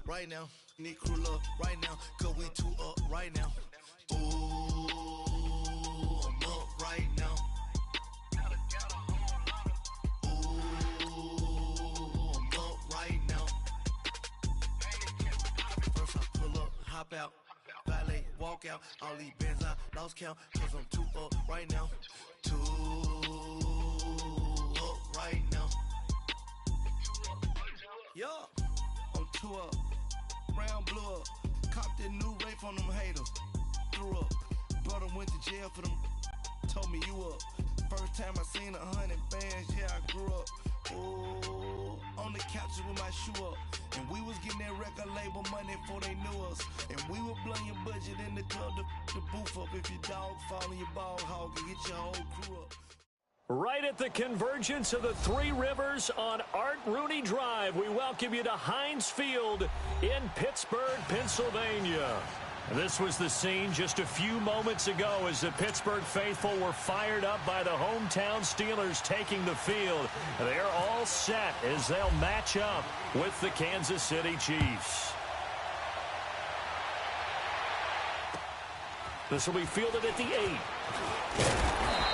right now. Need crew love right now, cause we two up right now. Ooh, I'm up right now. Ooh, I'm up right now. First I pull up, hop out, valet, walk out. All these bands I lost count, cause I'm two up right now. Two up right now. Yeah, I'm two up. Brown blew up. Copped that new rape on them haters. Threw up. Brother went to jail for them. Told me you up. First time I seen 100 bands, yeah, I grew up. Ooh, on the couches with my shoe up. And we was getting that record label money before they knew us. And we were blowing your budget in the club to boof up. If your dog fall in your ball hog and get your whole crew up. Right at the convergence of the Three Rivers on Art Rooney Drive, we welcome you to Heinz Field in Pittsburgh, Pennsylvania. This was the scene just a few moments ago as the Pittsburgh faithful were fired up by the hometown Steelers taking the field. They're all set as they'll match up with the Kansas City Chiefs. This will be fielded at the 8.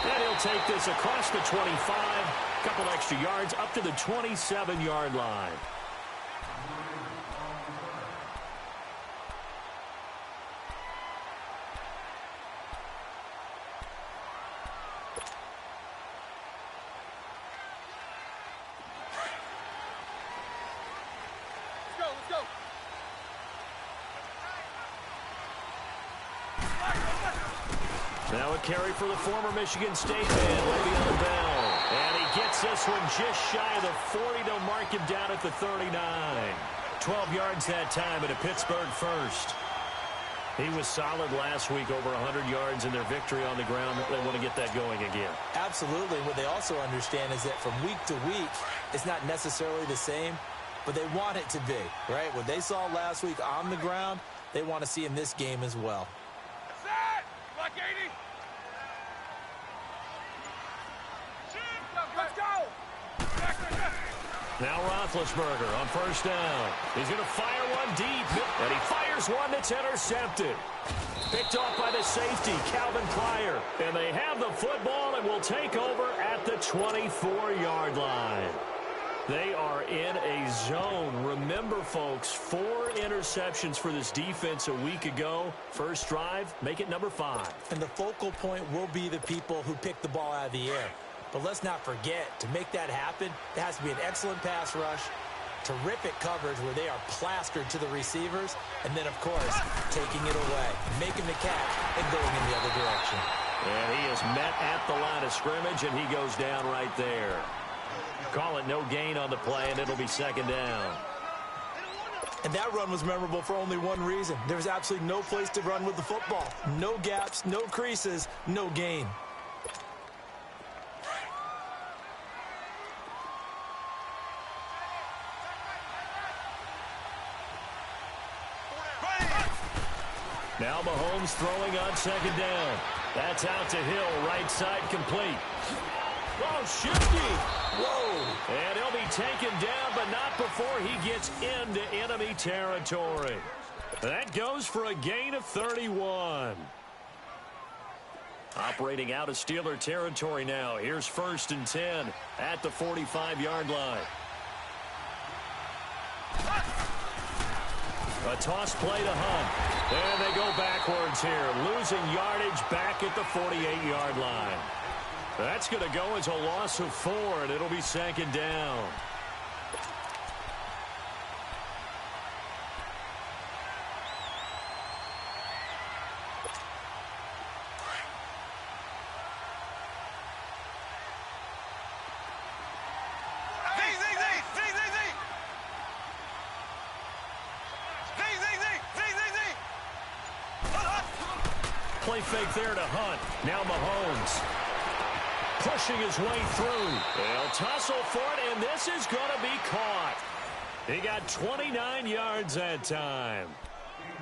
And he'll take this across the 25, a couple extra yards up to the 27-yard line. Let's go. Now a carry for the former Michigan State man, Le'Veon Bell. And he gets this one just shy of the 40. They'll mark him down at the 39. 12 yards that time and a Pittsburgh first. He was solid last week, over 100 yards in their victory on the ground. They want to get that going again. Absolutely. What they also understand is that from week to week, it's not necessarily the same, but they want it to be, right? What they saw last week on the ground, they want to see in this game as well. That's it! Black 80! Let's go! Now Roethlisberger on first down. He's going to fire one deep, and he fires one that's intercepted. Picked off by the safety, Calvin Pryor. And they have the football and will take over at the 24-yard line. They are in a zone. Remember, folks, 4 interceptions for this defense a week ago. First drive, make it number 5. And the focal point will be the people who pick the ball out of the air. But let's not forget, to make that happen, there has to be an excellent pass rush, terrific coverage where they are plastered to the receivers, and then, of course, taking it away, making the catch, and going in the other direction. And he is met at the line of scrimmage, and he goes down right there. Call it no gain on the play, and it'll be second down. And that run was memorable for only one reason. There was absolutely no place to run with the football. No gaps, no creases, no gain. Now Mahomes throwing on second down. That's out to Hill, right side complete. Oh, shifty. Whoa. And he'll be taken down, but not before he gets into enemy territory. That goes for a gain of 31. Operating out of Steeler territory now. Here's 1st and 10 at the 45-yard line. A toss play to Hunt. And they go backwards here, losing yardage back at the 48-yard line. That's going to go as a loss of 4, and it'll be second down. Play fake there to Hunt. Now Mahomes pushing his way through. They'll tussle for it, and this is going to be caught. He got 29 yards that time.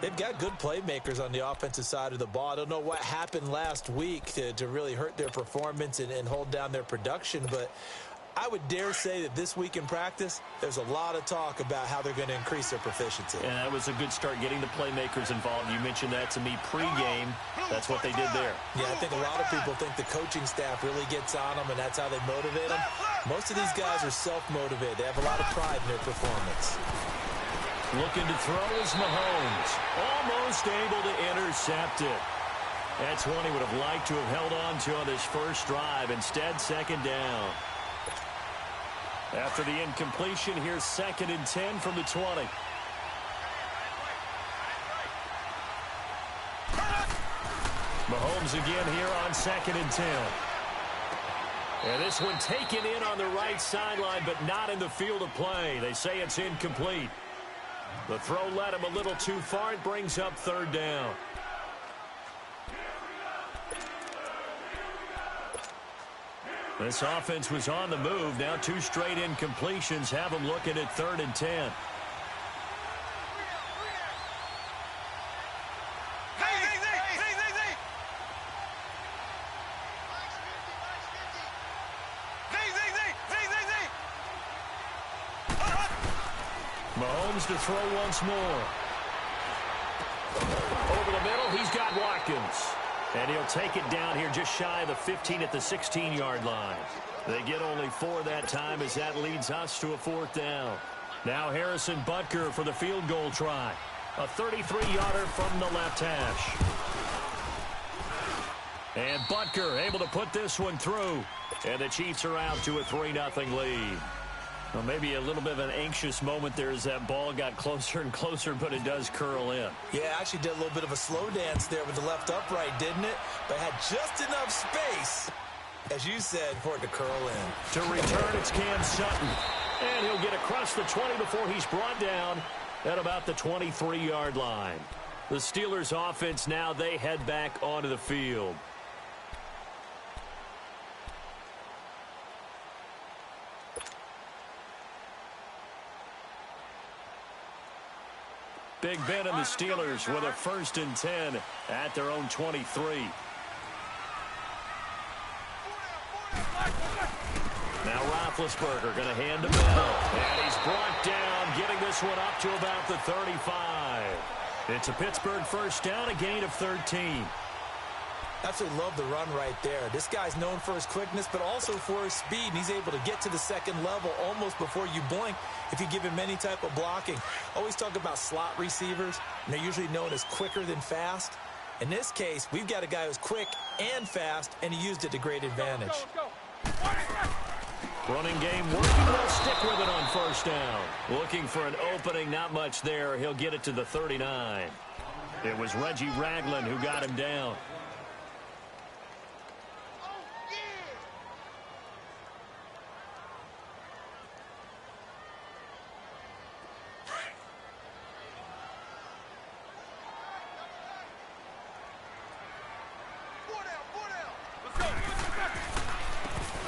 They've got good playmakers on the offensive side of the ball. I don't know what happened last week to really hurt their performance and hold down their production, but I would dare say that this week in practice, there's a lot of talk about how they're going to increase their proficiency. And that was a good start getting the playmakers involved. You mentioned that to me pregame. That's what they did there. Yeah, I think a lot of people think the coaching staff really gets on them, and that's how they motivate them. Most of these guys are self-motivated. They have a lot of pride in their performance. Looking to throw is Mahomes. Almost able to intercept it. That's one he would have liked to have held on to on this first drive. Instead, second down. After the incompletion, here's 2nd and 10 from the 20. Mahomes again here on 2nd and 10. And this one taken in on the right sideline, but not in the field of play. They say it's incomplete. The throw led him a little too far. It brings up 3rd down. This offense was on the move. Now 2 straight incompletions have them looking at 3rd and 10. Mahomes to throw once more. Over the middle, he's got Watkins. And he'll take it down here just shy of the 15 at the 16-yard line. They get only 4 that time as that leads us to a 4th down. Now Harrison Butker for the field goal try. A 33-yarder from the left hash. And Butker able to put this one through. And the Chiefs are out to a 3-0 lead. Well, maybe a little bit of an anxious moment there as that ball got closer and closer, but it does curl in. Yeah, actually did a little bit of a slow dance there with the left upright, didn't it? But had just enough space, as you said, for it to curl in. To return, it's Cam Sutton. And he'll get across the 20 before he's brought down at about the 23-yard line. The Steelers' offense now, they head back onto the field. Big Ben and the Steelers with a 1st and 10 at their own 23. Now Roethlisberger going to hand to Bell. And he's brought down, getting this one up to about the 35. It's a Pittsburgh 1st down, a gain of 13. Absolutely love the run right there. This guy's known for his quickness, but also for his speed, and he's able to get to the 2nd level almost before you blink if you give him any type of blocking. Always talk about slot receivers, and they're usually known as quicker than fast. In this case, we've got a guy who's quick and fast, and he used it to great advantage. Running game working. They'll stick with it on 1st down. Looking for an opening, not much there. He'll get it to the 39. It was Reggie Ragland who got him down.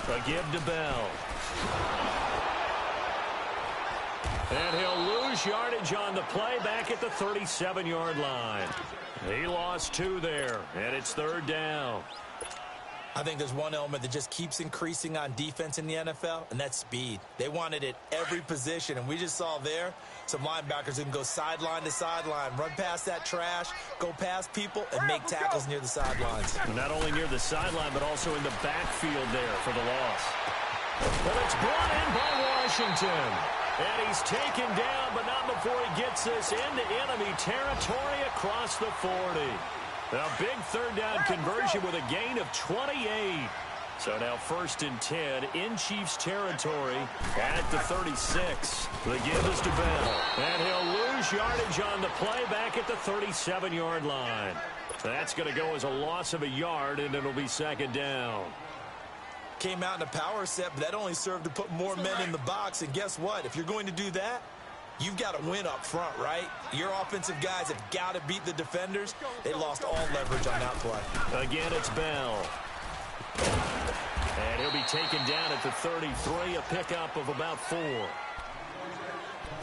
A give to Bell. And he'll lose yardage on the play back at the 37-yard line. He lost 2 there, and it's 3rd down. I think there's one element that just keeps increasing on defense in the NFL, and that's speed. They want it at every position, and we just saw there some linebackers who can go sideline to sideline, run past that trash, go past people, and make tackles near the sidelines. Not only near the sideline, but also in the backfield there for the loss. But it's brought in by Washington. And he's taken down, but not before he gets this into enemy territory across the 40. A big 3rd down conversion with a gain of 28. So now 1st and 10 in Chiefs territory at the 36. The give is to Bell. And he'll lose yardage on the play back at the 37-yard line. That's going to go as a loss of a yard, and it'll be 2nd down. Came out in a power set, but that only served to put more men in the box. And guess what? If you're going to do that, you've got to win up front, right? Your offensive guys have got to beat the defenders. They lost all leverage on that play. Again, it's Bell. And he'll be taken down at the 33, a pickup of about 4.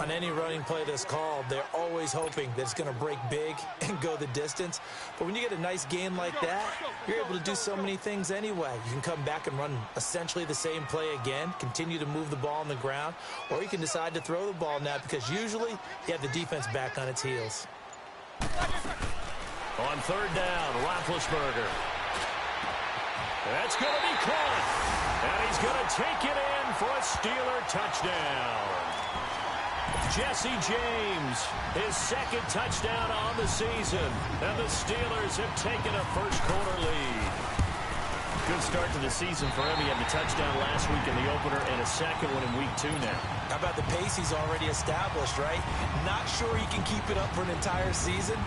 On any running play that's called, they're always hoping that it's going to break big and go the distance. But when you get a nice gain like that, you're able to do so many things anyway. You can come back and run essentially the same play again, continue to move the ball on the ground, or you can decide to throw the ball now because usually you have the defense back on its heels. On third down, Roethlisberger. That's going to be caught. And he's going to take it in for a Steeler touchdown. Jesse James, his second touchdown on the season. And the Steelers have taken a first-quarter lead. Good start to the season for him. He had the touchdown last week in the opener and a second one in week 2 now. How about the pace he's already established, right? Not sure he can keep it up for an entire season,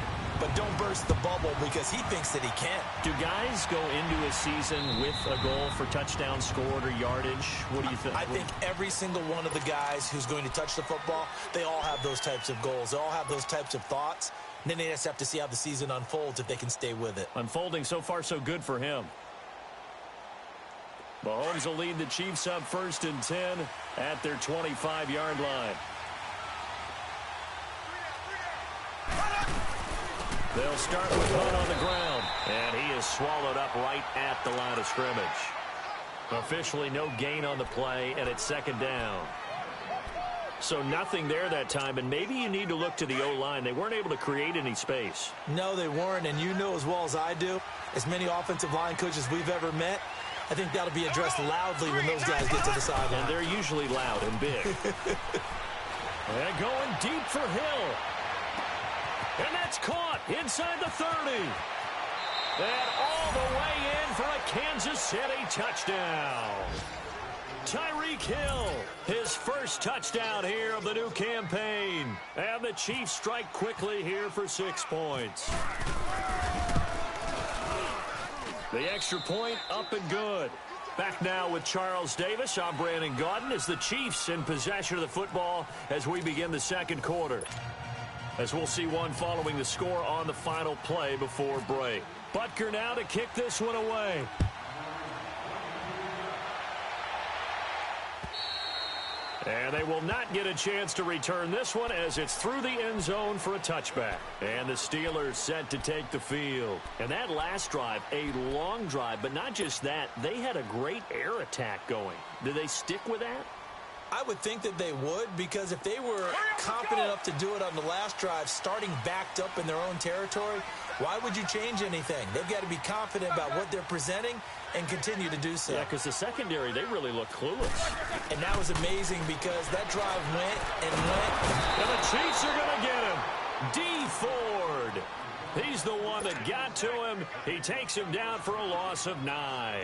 but don't burst the bubble because he thinks that he can. Do guys go into a season with a goal for touchdown scored or yardage? What do you think? I think every single one of the guys who's going to touch the football, they all have those types of goals. They all have those types of thoughts. And then they just have to see how the season unfolds if they can stay with it. Unfolding so far so good for him. Mahomes will lead the Chiefs up 1st and 10 at their 25-yard line. They'll start with Hunt on the ground, and he is swallowed up right at the line of scrimmage. Officially no gain on the play, and it's 2nd down. So nothing there that time, and maybe you need to look to the O-line. They weren't able to create any space. No, they weren't, and you know as well as I do, as many offensive line coaches we've ever met, I think that'll be addressed loudly when those guys get to the sideline. And they're usually loud and big. And going deep for Hill. And that's caught inside the 30. And all the way in for a Kansas City touchdown. Tyreek Hill, his first touchdown here of the new campaign. And the Chiefs strike quickly here for 6 points. The extra point up and good. Back now with Charles Davis. I'm Brandon Gaudin as the Chiefs in possession of the football as we begin the 2nd quarter. As we'll see one following the score on the final play before break. Butker now to kick this one away. And they will not get a chance to return this one as it's through the end zone for a touchback. And the Steelers set to take the field. And that last drive, a long drive, but not just that, they had a great air attack going. Did they stick with that? I would think that they would, because if they were confident enough to do it on the last drive, starting backed up in their own territory, why would you change anything? They've got to be confident about what they're presenting and continue to do so. Yeah, because the secondary, they really look clueless. And that was amazing because that drive went and went. And the Chiefs are going to get him. D. Ford. He's the one that got to him. He takes him down for a loss of 9.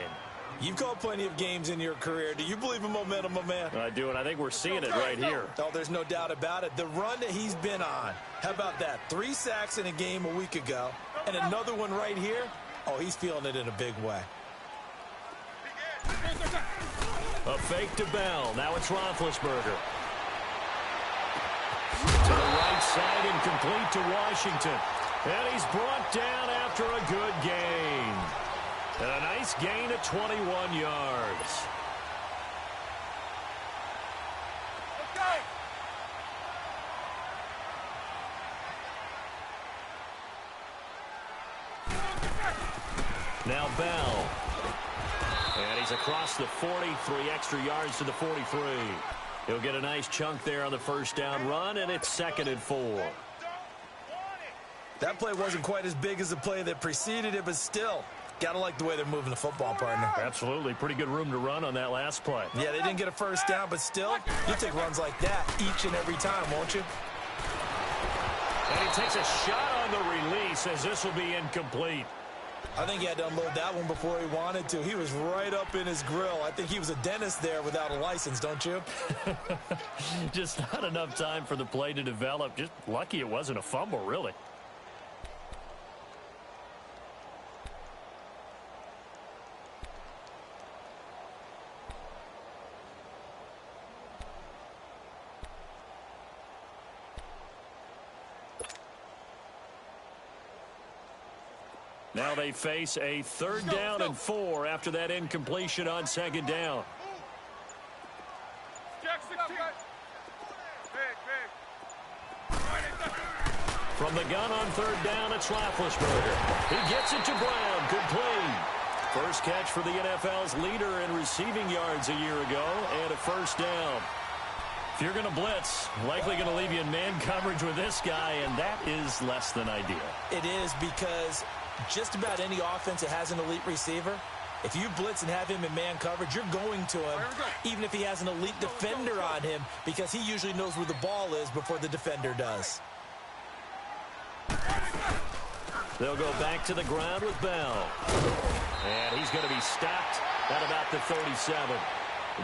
You've called plenty of games in your career. Do you believe in momentum, my man? I do, and I think we're seeing it right here. Oh, there's no doubt about it. The run that he's been on, how about that? 3 sacks in a game a week ago, and another one right here. Oh, he's feeling it in a big way. A fake to Bell. Now it's Roethlisberger. To the right side and complete to Washington. And he's brought down after a good gain. And a nice gain of 21 yards. Now Bell. And he's across the 40, 3 extra yards to the 43. He'll get a nice chunk there on the first down run, and it's 2nd and 4. That play wasn't quite as big as the play that preceded it, but still, got to like the way they're moving the football, partner. Absolutely. Pretty good room to run on that last play. Yeah, they didn't get a first down, but still, you'll take runs like that each and every time, won't you? And he takes a shot on the release as this will be incomplete. I think he had to unload that one before he wanted to. He was right up in his grill. I think he was a dentist there without a license, don't you? Just not enough time for the play to develop. Just lucky it wasn't a fumble, really. Now they face a 3rd down and 4 after that incompletion on 2nd down. Jack 16. Big. From the gun on third down, it's Roethlisberger. He gets it to Brown. Complete. First catch for the NFL's leader in receiving yards a year ago, and a first down. If you're going to blitz, likely going to leave you in man coverage with this guy, and that is less than ideal. It is, because just about any offense that has an elite receiver, if you blitz and have him in man coverage, you're going to him, even if he has an elite defender on him, because he usually knows where the ball is before the defender does. They'll go back to the ground with Bell. And he's going to be stopped at about the 37.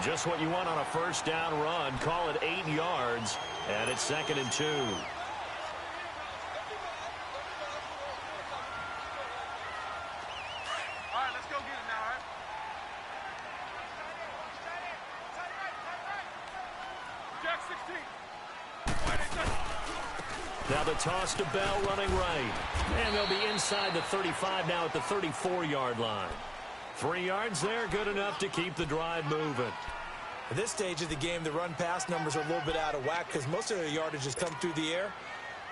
Just what you want on a first down run. Call it 8 yards, and it's 2nd and 2. All right, let's go get it now, all right? Jack 16. Now the toss to Bell running right. And they'll be inside the 35 now at the 34-yard line. 3 yards there, good enough to keep the drive moving. At this stage of the game, the run-pass numbers are a little bit out of whack because most of their yardage has come through the air.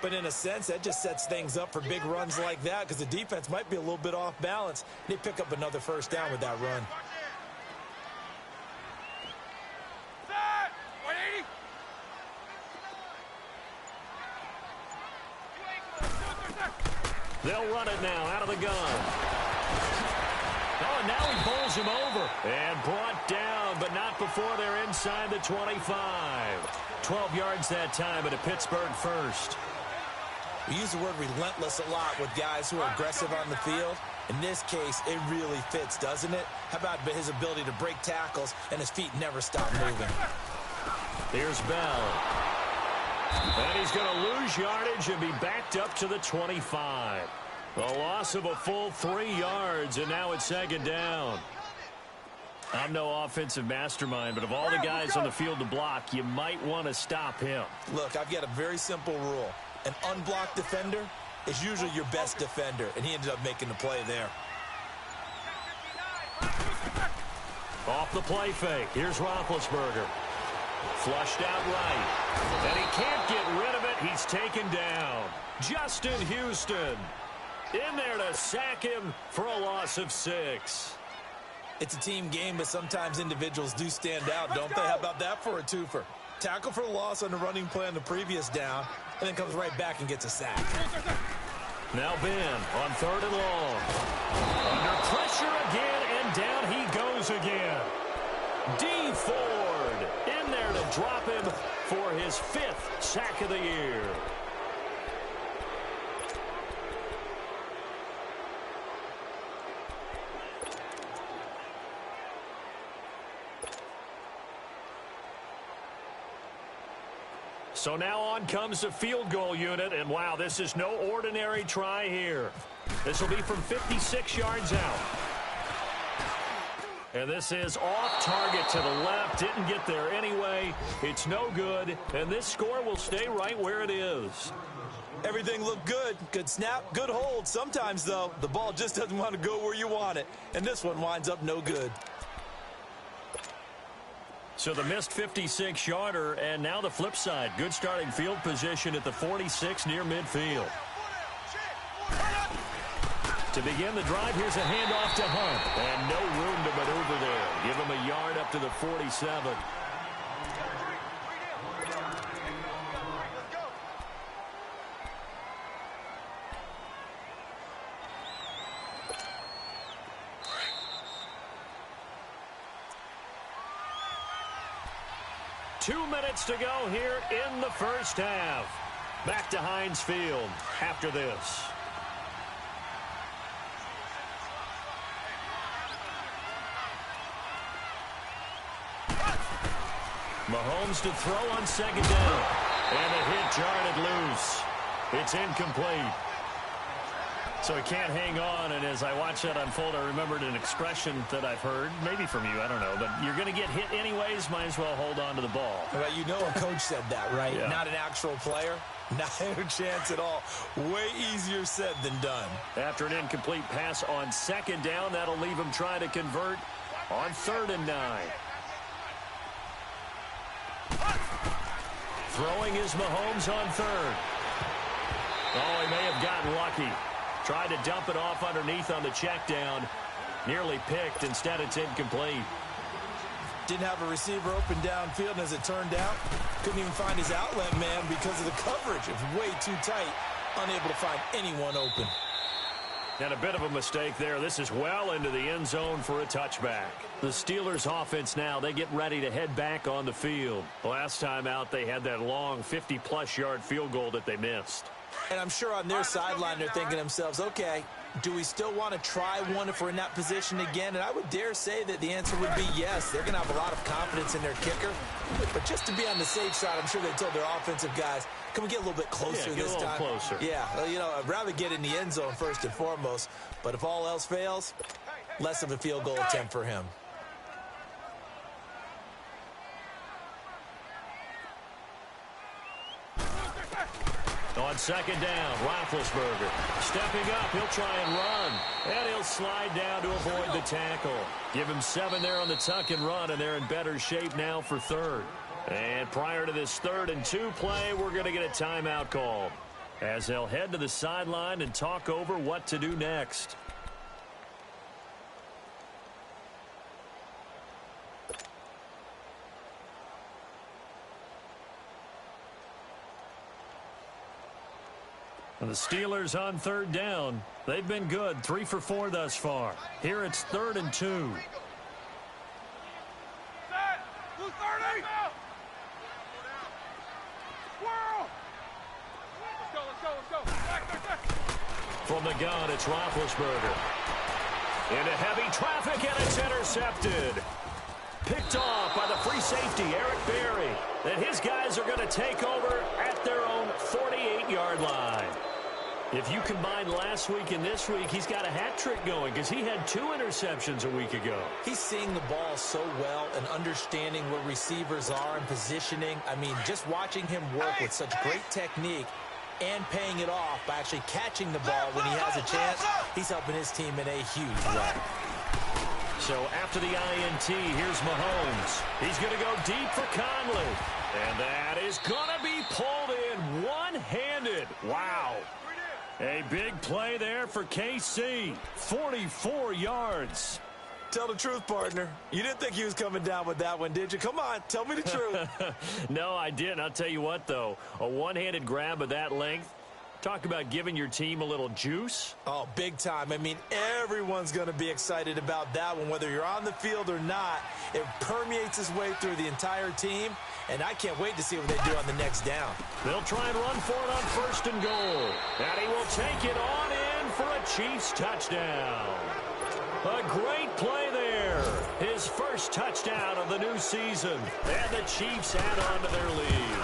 But in a sense, that just sets things up for big runs like that because the defense might be a little bit off balance. They pick up another first down with that run. Set! 180! They'll run it now out of the gun. Oh, and now he bowls him over. And brought down, but not before they're inside the 25. 12 yards that time, and a Pittsburgh first. We use the word relentless a lot with guys who are aggressive on the field. In this case, it really fits, doesn't it? How about his ability to break tackles and his feet never stop moving? Here's Bell. And he's going to lose yardage and be backed up to the 25. A loss of a full 3 yards, and now it's 2nd down. I'm no offensive mastermind, but of all the guys on the field to block, you might want to stop him. Look, I've got a very simple rule. An unblocked defender is usually your best defender, and he ended up making the play there. Off the play fake. Here's Roethlisberger. Flushed out right. And he can't get rid of it. He's taken down. Justin Houston in there to sack him for a loss of 6. It's a team game, but sometimes individuals do stand out, don't they? How about that for a twofer? Tackle for a loss on the running play on the previous down, and then comes right back and gets a sack. Now Ben on 3rd and long. Under pressure again, and down he goes again. D. Ford in there to drop him for his 5th sack of the year. So now on comes the field goal unit, and wow, this is no ordinary try here. This will be from 56 yards out. And this is off target to the left. Didn't get there anyway. It's no good, and this score will stay right where it is. Everything looked good. Good snap, good hold. Sometimes, though, the ball just doesn't want to go where you want it, and this one winds up no good. So the missed 56-yarder, and now the flip side. Good starting field position at the 46 near midfield. To begin the drive, here's a handoff to Hunt. And no room to maneuver there. Give him a yard up to the 47. Two minutes to go here in the first half. Back to Heinz Field after this. Mahomes to throw on 2nd down. And a hit jarred loose. It's incomplete. So he can't hang on, and as I watch that unfold, I remembered an expression that I've heard, maybe from you, I don't know, but you're going to get hit anyways, might as well hold on to the ball. Well, you know a coach said that, right? Yeah. Not an actual player. Not a chance at all. Way easier said than done. After an incomplete pass on 2nd down, that'll leave him trying to convert on 3rd and 9. Throwing is Mahomes on 3rd. Oh, lucky. Tried to dump it off underneath on the check down. Nearly picked. Instead, it's incomplete. Didn't have a receiver open downfield, and as it turned out, couldn't even find his outlet man because of the coverage. It was way too tight, unable to find anyone open. And a bit of a mistake there. This is well into the end zone for a touchback. The Steelers offense now, they get ready to head back on the field. Last time out, they had that long 50-plus yard field goal that they missed. And I'm sure on their sideline they're thinking to themselves, okay, do we still want to try one if we're in that position again? And I would dare say that the answer would be yes. They're going to have a lot of confidence in their kicker. But just to be on the safe side, I'm sure they told their offensive guys, can we get a little bit closer this time? Get a little closer. Yeah, well, you know, I'd rather get in the end zone first and foremost. But if all else fails, less of a field goal attempt for him. On second down, Roethlisberger stepping up. He'll try and run, and he'll slide down to avoid the tackle. Give him 7 there on the tuck and run, and they're in better shape now for third. And prior to this 3rd and 2 play, we're going to get a timeout called as they'll head to the sideline and talk over what to do next. And the Steelers on 3rd down. They've been good, 3 for 4 thus far. Here it's 3rd and 2. Set! Blue 30! Swirl! Let's go. Back. From the gun, it's Roethlisberger. Into heavy traffic, and it's intercepted. Picked off by the free safety, Eric Berry. And his guys are going to take over at their own 48-yard line. If you combine last week and this week, he's got a hat trick going because he had 2 interceptions a week ago. He's seeing the ball so well and understanding where receivers are and positioning. I mean, just watching him work with such great technique and paying it off by actually catching the ball when he has a chance, he's helping his team in a huge way. So after the INT, here's Mahomes. He's going to go deep for Conley. And that is going to be pulled in one-handed. Wow. A big play there for KC. 44 yards. Tell the truth, partner. You didn't think he was coming down with that one, did you? Come on, tell me the truth. No, I didn't. I'll tell you what, though. A one-handed grab of that length. Talk about giving your team a little juice. Oh, big time. I mean, everyone's going to be excited about that one, whether you're on the field or not. It permeates its way through the entire team, and I can't wait to see what they do on the next down. They'll try and run for it on 1st and goal. And he will take it on in for a Chiefs touchdown. A great play there. His first touchdown of the new season. And the Chiefs add on to their lead.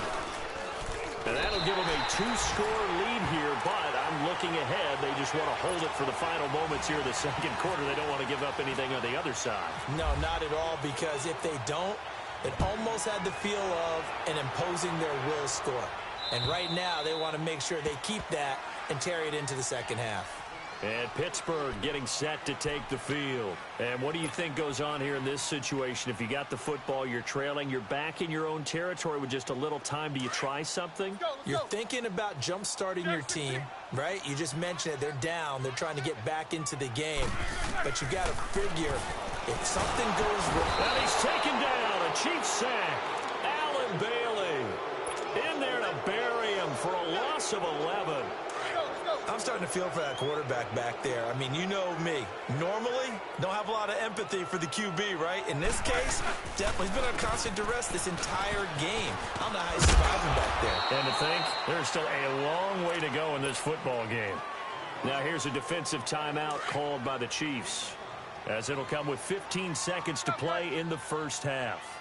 And that'll give them a 2-score lead here, but I'm looking ahead. They just want to hold it for the final moments here in the 2nd quarter. They don't want to give up anything on the other side. No, not at all, because if they don't, it almost had the feel of an imposing their will score. And right now, they want to make sure they keep that and carry it into the 2nd half. And Pittsburgh getting set to take the field. And what do you think goes on here in this situation? If you got the football, you're trailing, you're back in your own territory with just a little time. Do you try something? You're thinking about jump-starting your team, right? You just mentioned it. They're down. They're trying to get back into the game. But you got to figure if something goes wrong. And he's taken down. A Chiefs sack. Allen Bailey in there to bury him for a loss of 11. I'm starting to feel for that quarterback back there. I mean, you know me. Normally, don't have a lot of empathy for the QB, right? In this case, definitely he's been under constant duress this entire game. I don't know how he's surviving back there. And to think, there's still a long way to go in this football game. Now here's a defensive timeout called by the Chiefs, as it'll come with 15 seconds to play in the 1st half.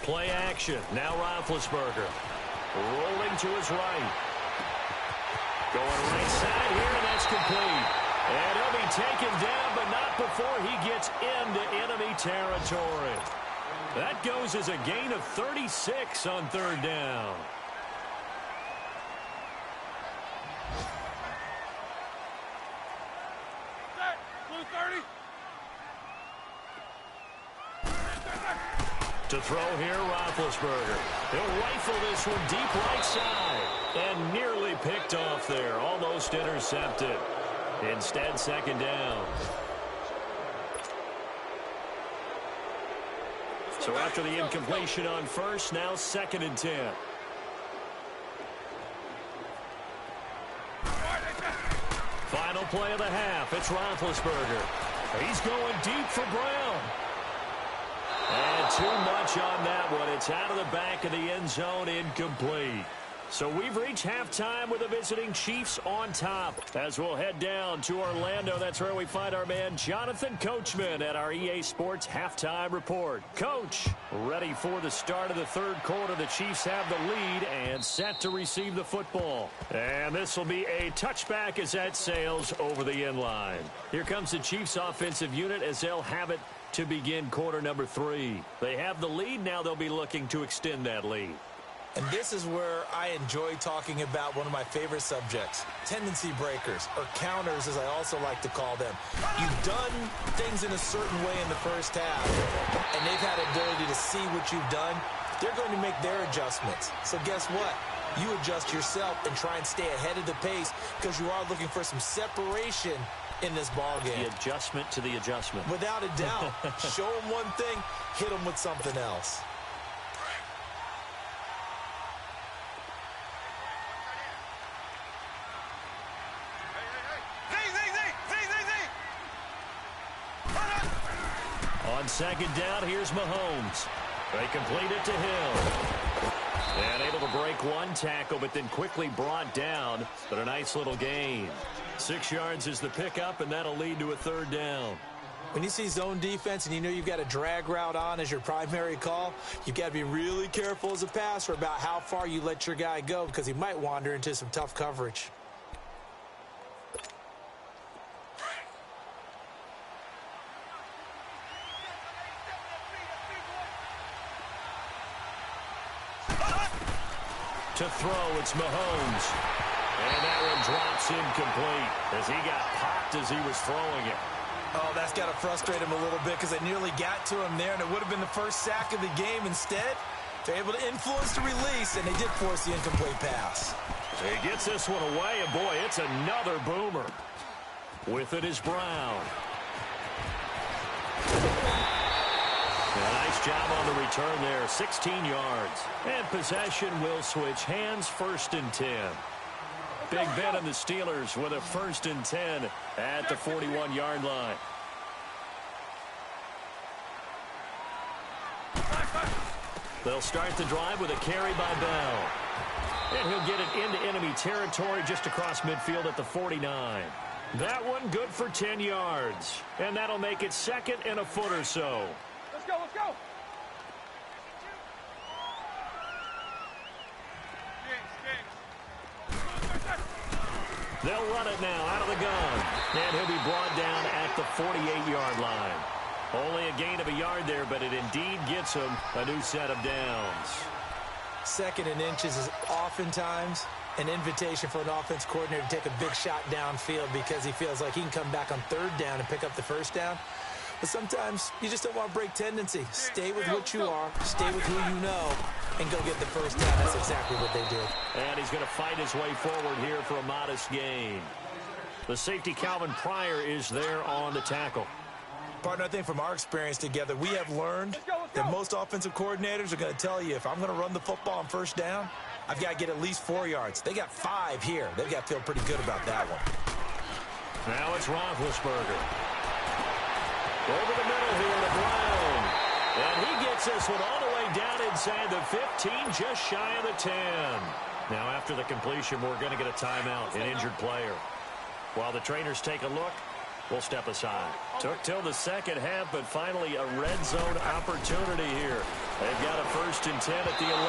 Play action. Now Roethlisberger. Rolling to his right. Going right side here, and that's complete. And he'll be taken down, but not before he gets into enemy territory. That goes as a gain of 36 on 3rd down. Set! Blue 30! To throw here, Roethlisberger. He'll rifle this one deep right side. And nearly picked off there. Almost intercepted. Instead, second down. So after the incompletion on first, now 2nd and 10. Final play of the half. It's Roethlisberger. He's going deep for Brown. And too much on that one. It's out of the back of the end zone, incomplete. So we've reached halftime with the visiting Chiefs on top. As we'll head down to Orlando, that's where we find our man Jonathan Coachman at our EA Sports Halftime Report. Coach, ready for the start of the third quarter. The Chiefs have the lead and set to receive the football. And this will be a touchback as that sails over the end line. Here comes the Chiefs offensive unit as they'll have it to begin quarter number 3. They have the lead. Now they'll be looking to extend that lead. And this is where I enjoy talking about one of my favorite subjects, tendency breakers, or counters as I also like to call them. You've done things in a certain way in the first half, and they've had the ability to see what you've done. They're going to make their adjustments. So guess what? You adjust yourself and try and stay ahead of the pace because you are looking for some separation in this ball game. The adjustment to the adjustment. Without a doubt. Show them one thing, hit them with something else. On second down, here's Mahomes. They complete it to Hill. And able to break one tackle, but then quickly brought down. But a nice little gain. 6 yards is the pickup, and that'll lead to a third down. When you see zone defense and you know you've got a drag route on as your primary call, you've got to be really careful as a passer about how far you let your guy go because he might wander into some tough coverage. To throw, it's Mahomes. And that one drops incomplete as he got popped as he was throwing it. Oh, that's got to frustrate him a little bit because I nearly got to him there, and it would have been the first sack of the game. Instead, they're able to influence the release, and they did force the incomplete pass. He gets this one away, and boy, it's another boomer. With it is Brown. A nice job on the return there, 16 yards. And possession will switch hands, 1st and 10. Big Ben and the Steelers with a 1st and 10 at the 41-yard line. They'll start the drive with a carry by Bell. And he'll get it into enemy territory just across midfield at the 49. That one good for 10 yards. And that'll make it 2nd and a foot or so. Let's go, let's go. They'll run it now out of the gun. And he'll be brought down at the 48-yard line. Only a gain of a yard there, but it indeed gets him a new set of downs. 2nd and inches is oftentimes an invitation for an offense coordinator to take a big shot downfield because he feels like he can come back on 3rd down and pick up the 1st down. But sometimes you just don't want to break tendency. Stay with what you are, stay with who you know, and go get the 1st down. That's exactly what they did. And he's going to fight his way forward here for a modest gain. The safety, Calvin Pryor, is there on the tackle. Partner, I think from our experience together, we have learned that most offensive coordinators are going to tell you, if I'm going to run the football on 1st down, I've got to get at least 4 yards. They got 5 here. They've got to feel pretty good about that one. Now it's Roethlisberger. Over the middle here to Brown. And he gets this one all the way down inside the 15, just shy of the 10. Now after the completion, we're going to get a timeout, an injured player. While the trainers take a look, we'll step aside. Took till the 2nd half, but finally a red zone opportunity here. They've got a 1st and 10 at the 11.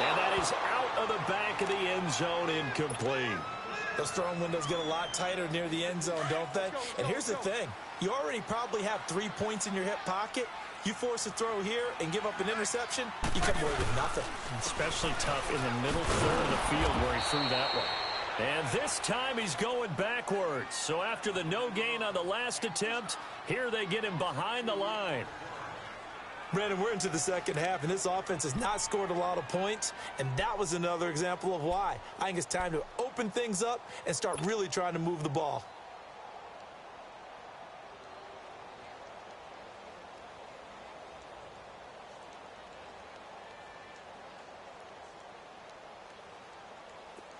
And that is out of the back of the end zone, incomplete. Those throwing windows get a lot tighter near the end zone, don't they? And here's the thing. You already probably have 3 points in your hip pocket. You force a throw here and give up an interception, you come away with nothing. Especially tough in the middle third of the field where he threw that one. And this time he's going backwards. So after the no gain on the last attempt, here they get him behind the line. Brandon, we're into the second half, and this offense has not scored a lot of points, and that was another example of why. I think it's time to open things up and start really trying to move the ball.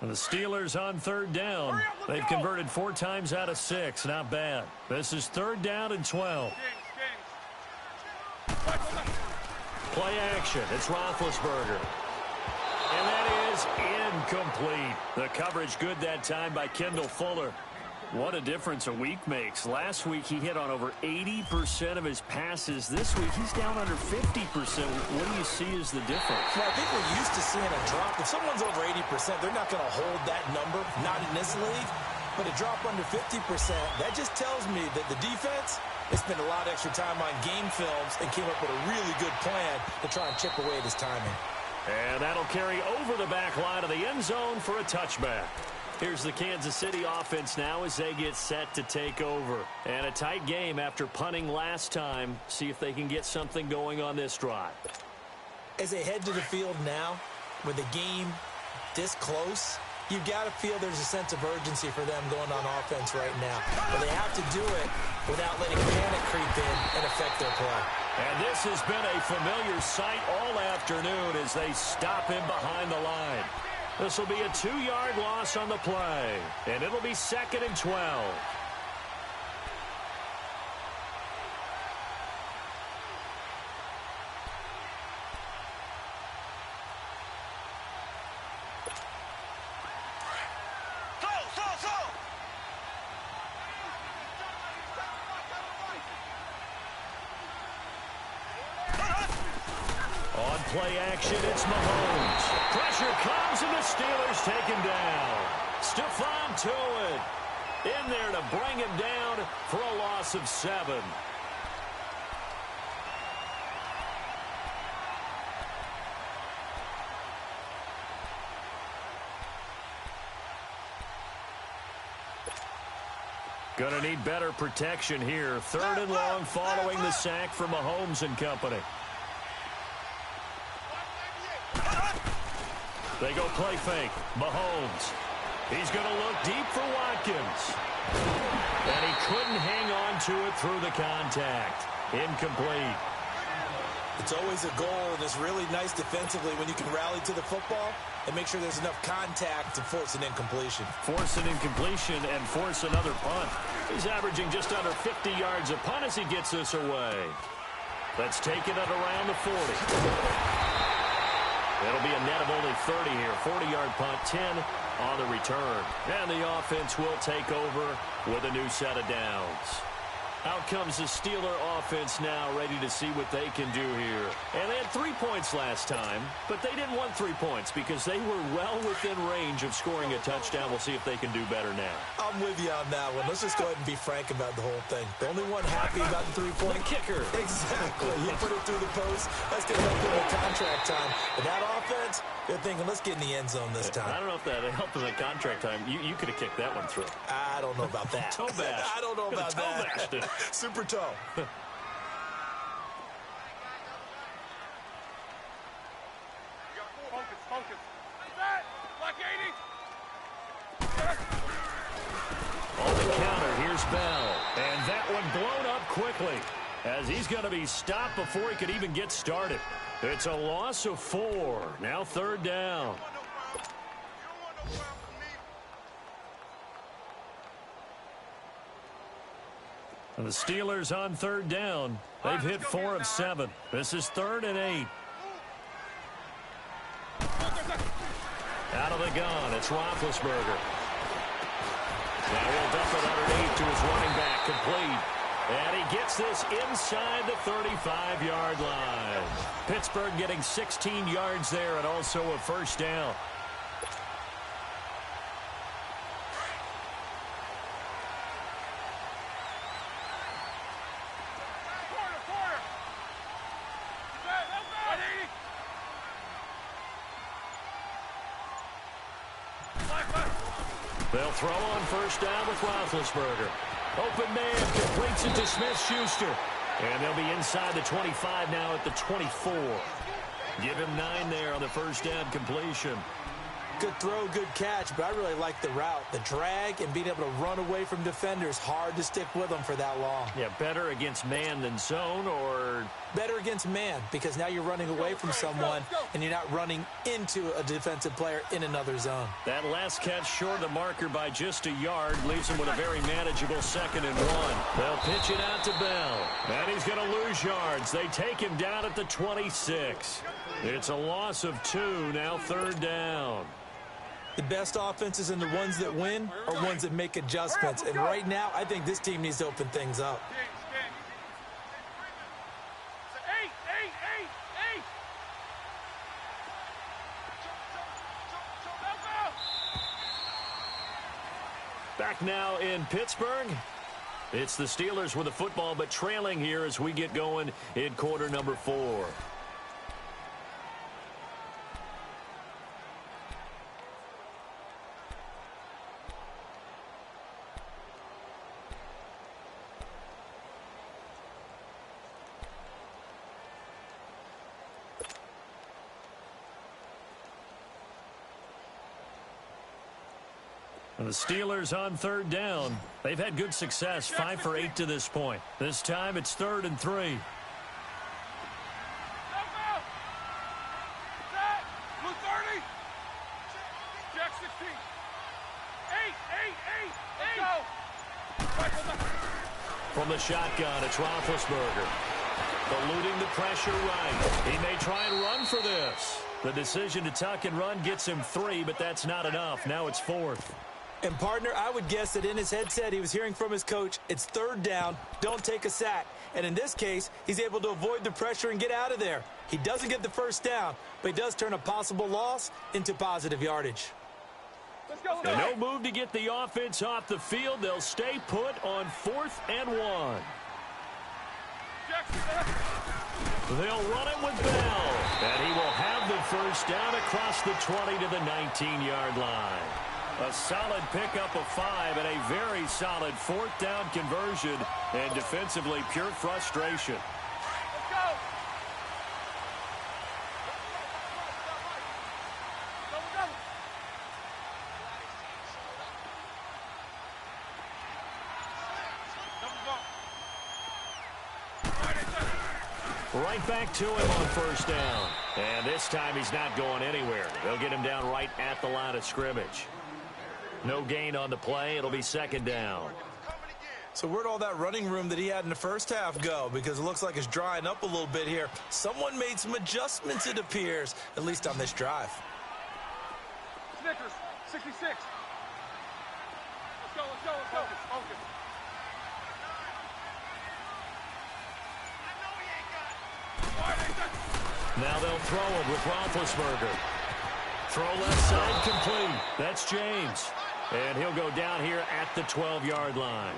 And the Steelers on third down. They've converted 4 times out of 6. Not bad. This is 3rd down and 12. Play action. It's Roethlisberger. And that is incomplete. The coverage good that time by Kendall Fuller. What a difference a week makes. Last week he hit on over 80% of his passes. This week he's down under 50%. What do you see as the difference? Well, I think we're used to seeing a drop. If someone's over 80%, they're not going to hold that number, not in this league. But a drop under 50%, that just tells me that the defense, they spent a lot of extra time on game films and came up with a really good plan to try and chip away at his timing. And that'll carry over the back line of the end zone for a touchback. Here's the Kansas City offense now as they get set to take over. And a tight game after punting last time. See if they can get something going on this drive. As they head to the field now, with the game this close, you've got to feel there's a sense of urgency for them going on offense right now. But they have to do it without letting panic creep in and affect their play. And this has been a familiar sight all afternoon as they stop him behind the line. This will be a 2-yard loss on the play, and it'll be 2nd and 12. On play action, it's Mahomes. Pressure comes, and the Steelers take him down. Stephon Tuitt in there to bring him down for a loss of 7. Gonna need better protection here. 3rd and long following the sack from Mahomes and company. They go play fake. Mahomes. He's going to look deep for Watkins. And he couldn't hang on to it through the contact. Incomplete. It's always a goal, and it's really nice defensively when you can rally to the football and make sure there's enough contact to force an incompletion. Force an incompletion and force another punt. He's averaging just under 50 yards a punt as he gets this away. Let's take it at around the 40. It'll be a net of only 30 here. 40-yard punt, 10 on the return. And the offense will take over with a new set of downs. Out comes the Steeler offense now, ready to see what they can do here. And they had 3 points last time, but they didn't want 3 points because they were well within range of scoring a touchdown. We'll see if they can do better now. I'm with you on that one. Let's just go ahead and be frank about the whole thing. The only one happy about the 3-point. The kicker. Exactly. You put it through the post. That's going to help them with contract time. But that offense, they're thinking, let's get in the end zone this time. I don't know if that helped them at contract time. You could have kicked that one through. I don't know about that. Toe bash. I don't know about that. Toe Super toe. Focus. Black 80. On the counter, here's Bell. And that one blown up quickly as he's going to be stopped before he could even get started. It's a loss of 4. Now 3rd down. And the Steelers on 3rd down. They've hit 4 of 7. This is 3rd and 8. Out of the gun, it's Roethlisberger. Now he'll dump it underneath to his running back, complete. And he gets this inside the 35-yard line. Pittsburgh getting 16 yards there and also a 1st down. They'll throw on 1st down with Roethlisberger. Open man, completes it to Smith-Schuster. And they'll be inside the 25 now at the 24. Give him 9 there on the first down completion. Good throw, good catch, but I really like the route. The drag and being able to run away from defenders, hard to stick with them for that long. Yeah, better against man than zone, or? Better against man, because now you're running away from someone and you're not running into a defensive player in another zone. That last catch short of the marker by just a yard leaves him with a very manageable 2nd and 1. They'll pitch it out to Bell, and he's going to lose yards. They take him down at the 26. It's a loss of 2, now 3rd down. The best offenses and the ones that win are ones that make adjustments. And right now, I think this team needs to open things up. Back now in Pittsburgh. It's the Steelers with the football, but trailing here as we get going in quarter number 4. The Steelers on 3rd down. They've had good success, 5 for 8 to this point. This time it's 3rd and 3. Jack 16. 8. Let's go. From the shotgun, it's Roethlisberger. Eluding the pressure right. He may try and run for this. The decision to tuck and run gets him 3, but that's not enough. Now it's 4th. And, partner, I would guess that in his headset he was hearing from his coach, it's 3rd down, don't take a sack. And in this case, he's able to avoid the pressure and get out of there. He doesn't get the 1st down, but he does turn a possible loss into positive yardage. Let's go. And no move to get the offense off the field. They'll stay put on 4th and 1. They'll run it with Bell. And he will have the 1st down across the 20 to the 19-yard line. A solid pickup of 5 and a very solid 4th down conversion, and defensively pure frustration. Let's go. Right back to him on 1st down. And this time he's not going anywhere. They'll get him down right at the line of scrimmage. No gain on the play. It'll be 2nd down. So where'd all that running room that he had in the first half go? Because it looks like it's drying up a little bit here. Someone made some adjustments, it appears, at least on this drive. Snickers, 66. Let's go. Focus. Now they'll throw him with Roethlisberger. Throw left side complete. That's James. And he'll go down here at the 12-yard line.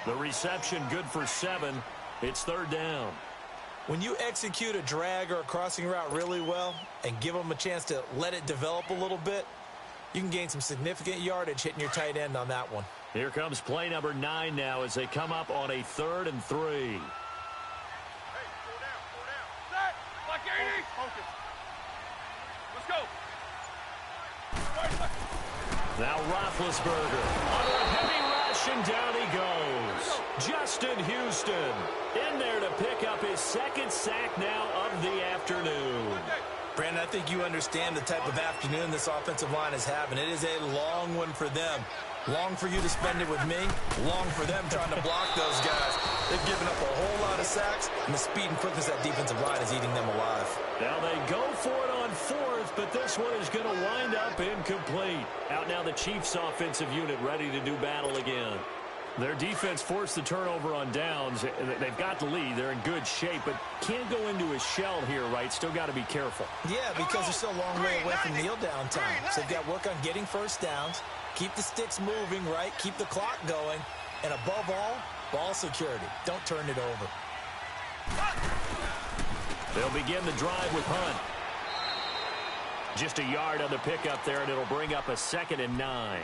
The reception good for 7. It's 3rd down. When you execute a drag or a crossing route really well and give them a chance to let it develop a little bit, you can gain some significant yardage hitting your tight end on that one. Here comes play number 9 now as they come up on a 3rd and 3. Hey, 4 down. Set. Like 80. Focus. Let's go. Now Roethlisberger under a heavy rush, and down he goes. Justin Houston in there to pick up his 2nd sack now of the afternoon. Brandon, I think you understand the type of afternoon this offensive line is having. It is a long one for them. Long for you to spend it with me. Long for them trying to block those guys. They've given up a whole lot of sacks, and the speed and quickness of that defensive line is eating them alive. Now they go for it on 4th, but this one is going to wind up incomplete. Out now the Chiefs offensive unit ready to do battle again. Their defense forced the turnover on downs. They've got the lead. They're in good shape, but can't go into a shell here, right? Still got to be careful. Yeah, because they're still a long way away from kneel down time. So they've got to work on getting 1st downs, keep the sticks moving, right? Keep the clock going, and above all, ball security. Don't turn it over. They'll begin the drive with Hunt. Just a yard on the pickup there, and it'll bring up a 2nd and 9.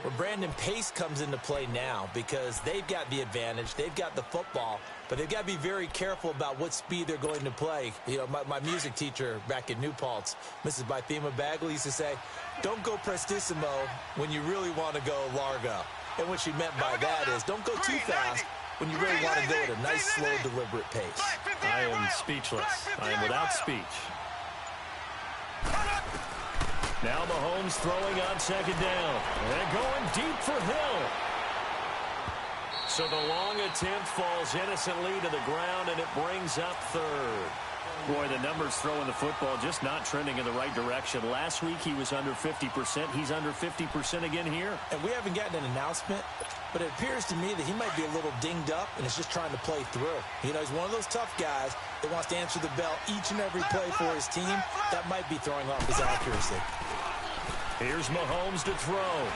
Well, Brandon, pace comes into play now because they've got the advantage. They've got the football, but they've got to be very careful about what speed they're going to play. You know, my music teacher back in New Paltz, Mrs. Bythema Bagley, used to say, don't go prestissimo when you really want to go largo. And what she meant by that is don't go too fast when you really want to go at a nice, slow, deliberate pace. I am speechless. I am without speech. Now Mahomes throwing on second down. And going deep for Hill. So the long attempt falls innocently to the ground, and it brings up third. Boy, the numbers throwing the football just not trending in the right direction. Last week he was under 50%. He's under 50% again here. And we haven't gotten an announcement, but it appears to me that he might be a little dinged up and is just trying to play through. You know, he's one of those tough guys that wants to answer the bell each and every play for his team. That might be throwing off his accuracy. Here's Mahomes to throw.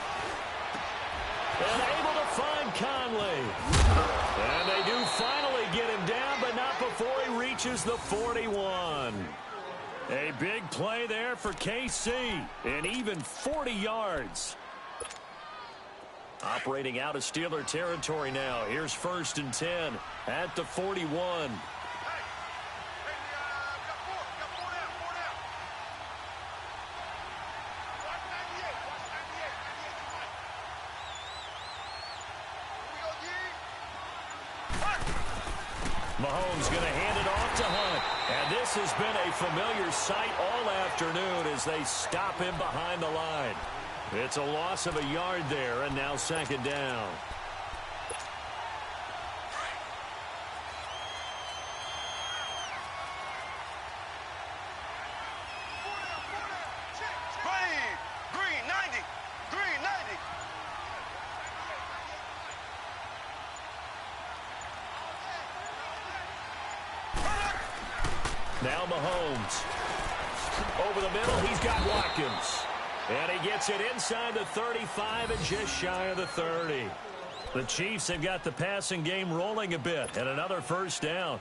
And able to find Conley. And they do finally get him down, but not before he reaches the 41. A big play there for KC. And even 40 yards. Operating out of Steeler territory now. Here's 1st and 10 at the 41. Mahomes going to hand it off to Hunt. And this has been a familiar sight all afternoon as they stop him behind the line. It's a loss of a yard there, and now second down. Green 90. Green 90. Now Mahomes. Over the middle, he's got Watkins. And he gets it inside the 35 and just shy of the 30. The Chiefs have got the passing game rolling a bit, and another first down.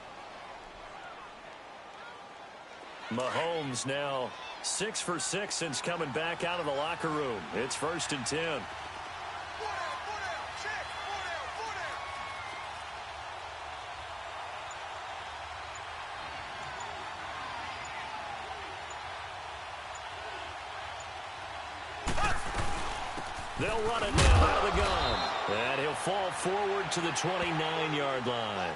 Mahomes now 6 for 6 since coming back out of the locker room. It's 1st and 10. They'll run it now out of the gun. And he'll fall forward to the 29-yard line.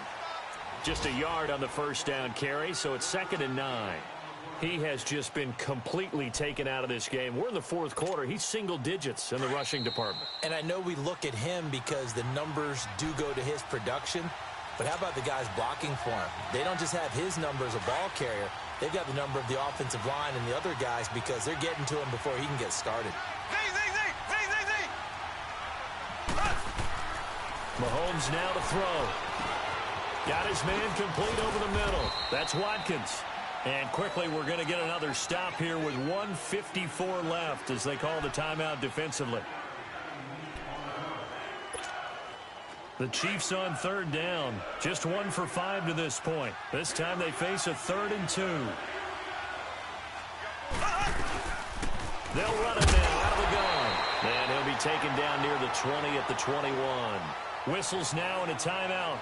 Just a yard on the first down carry, so it's 2nd and 9. He has just been completely taken out of this game. We're in the 4th quarter. He's single digits in the rushing department. And I know we look at him because the numbers do go to his production. But how about the guys blocking for him? They don't just have his number as a ball carrier. They've got the number of the offensive line and the other guys because they're getting to him before he can get started. Mahomes now to throw. Got his man complete over the middle. That's Watkins. And quickly we're going to get another stop here with 1:54 left as they call the timeout defensively. The Chiefs on 3rd down. Just 1 for 5 to this point. This time they face a 3rd and 2. They'll run it now out of the gun. And he'll be taken down near the 20 at the 21. Whistles now and a timeout.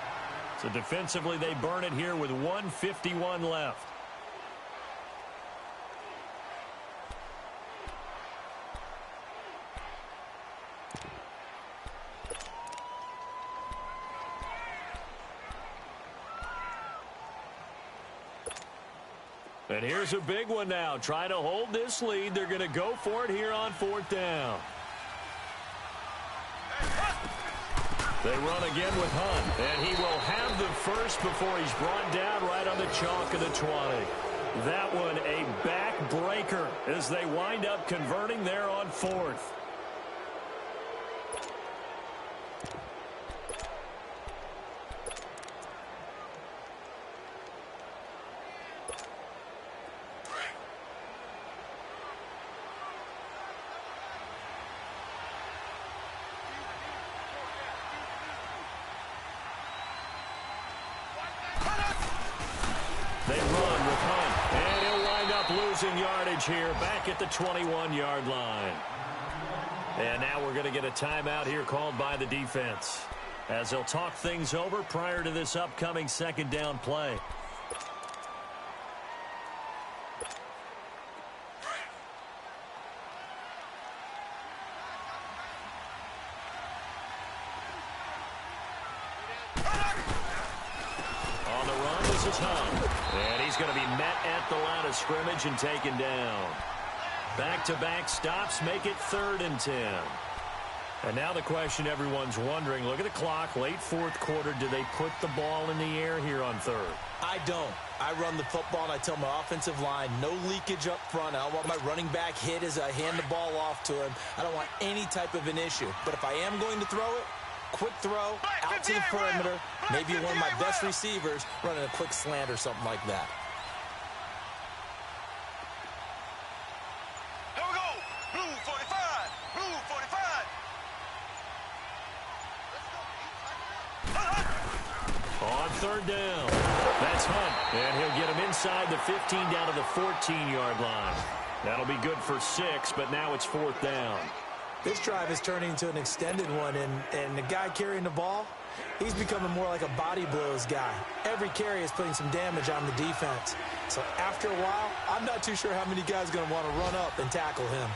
So defensively they burn it here with 1:51 left. And here's a big one now. Trying to hold this lead. They're going to go for it here on 4th down. They run again with Hunt. And he will have the first before he's brought down right on the chalk of the 20. That one a backbreaker as they wind up converting there on 4th. They run with Hunt, and he'll wind up losing yardage here back at the 21-yard line. And now we're going to get a timeout here called by the defense, as they'll talk things over prior to this upcoming second down play. On the run, this is Hunt. And he's going to be met at the line of scrimmage and taken down. Back-to-back stops make it 3rd and 10. And now the question everyone's wondering, look at the clock, late fourth quarter, do they put the ball in the air here on 3rd? I don't. I run the football, and I tell my offensive line, no leakage up front. I don't want my running back hit as I hand the ball off to him. I don't want any type of an issue. But if I am going to throw it, quick throw, out to the perimeter, maybe one of my best receivers running a quick slant or something like that. Here we go. Blue 45. Blue 45. On 3rd down, that's Hunt, and he'll get him inside the 15 down to the 14-yard line. That'll be good for 6, but now it's 4th down. This drive is turning into an extended one, and the guy carrying the ball, he's becoming more like a body blows guy. Every carry is putting some damage on the defense. So after a while, I'm not too sure how many guys are going to want to run up and tackle him.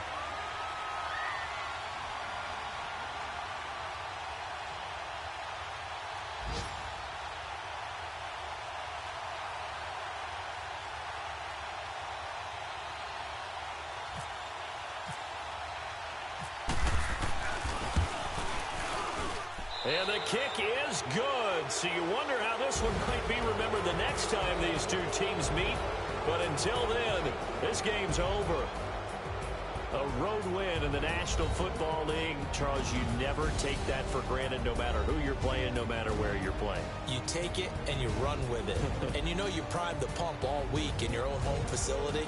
And the kick is good. So you wonder how this one might be remembered the next time these two teams meet. But until then, this game's over. A road win in the National Football League. Charles, you never take that for granted no matter who you're playing, no matter where you're playing. You take it and you run with it. And you know you primed the pump all week in your own home facility.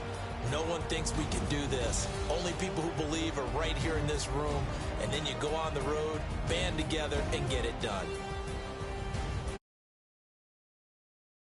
No one thinks we can do this. Only people who believe are right here in this room. And then you go on the road, band together, and get it done.